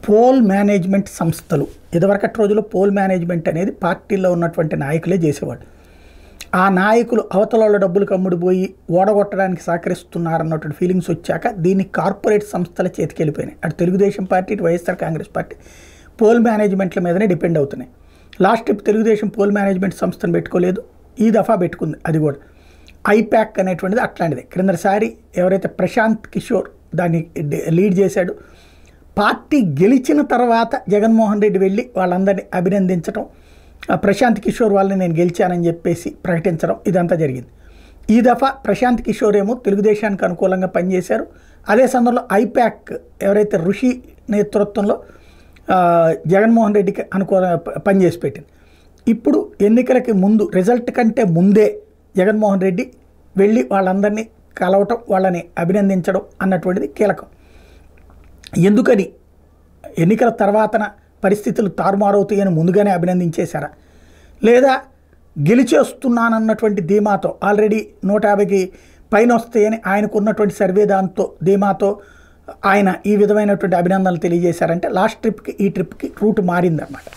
Poll management సంస్థలు ఇదివరకటి రోజుల్లో పోల్ మేనేజ్మెంట్ అనేది పార్టీలో ఉన్నటువంటి నాయకులే చేసేవాళ్ళు. ఆ నాయకులు అవతల వాళ్ళ డబ్బులు కమ్ముడిపోయి ఓడగొట్టడానికి సహకరిస్తున్నారన్నటువంటి ఫీలింగ్స్ వచ్చాక దీన్ని కార్పొరేట్ సంస్థల చేతికి వెళ్ళిపోయినాయి. అటు తెలుగుదేశం పార్టీ, ఇటు వైఎస్ఆర్ కాంగ్రెస్ పార్టీ పోల్ మేనేజ్మెంట్ల మీదనే డిపెండ్ అవుతున్నాయి. Last trip Telugu Desam poll management సంస్థను పెట్టుకోలేదు, ఈ దఫా పెట్టుకుంది. అది కూడా ఐప్యాక్ అనేటువంటిది అట్లాంటిదే. క్రిందసారి ఎవరైతే ప్రశాంత్ కిషోర్ దాన్ని లీడ్ చేశాడు, పార్టీ గెలిచిన తర్వాత జగన్మోహన్ రెడ్డి వెళ్ళి వాళ్ళందరినీ అభినందించడం, ప్రశాంత్ కిషోర్ వాళ్ళని నేను గెలిచానని చెప్పేసి ప్రకటించడం, ఇదంతా జరిగింది. ఈ దఫా ప్రశాంత్ కిషోర్ ఏమో తెలుగుదేశానికి అనుకూలంగా పనిచేశారు. అదే సందర్భంలో ఐప్యాక్ ఎవరైతే ఋషి నేతృత్వంలో జగన్మోహన్ రెడ్డికి అనుకూలంగా పనిచేసి పెట్టింది. ఇప్పుడు ఎన్నికలకి ముందు, రిజల్ట్ కంటే ముందే జగన్మోహన్ రెడ్డి వెళ్ళి వాళ్ళందరినీ కలవటం, వాళ్ళని అభినందించడం అన్నటువంటిది కీలకం. ఎందుకని ఎన్నికల తర్వాతన పరిస్థితులు తారుమారవుతాయని ముందుగానే అభినందించేశారా, లేదా గెలిచేస్తున్నానన్నటువంటి ధీమాతో ఆల్రెడీ 150కి పైన వస్తాయని ఆయనకున్నటువంటి సర్వే దాంతో ధీమాతో ఆయన ఈ విధమైనటువంటి అభినందనలు తెలియజేశారంటే లాస్ట్ ట్రిప్కి ఈ ట్రిప్కి రూట్ మారిందన్నమాట.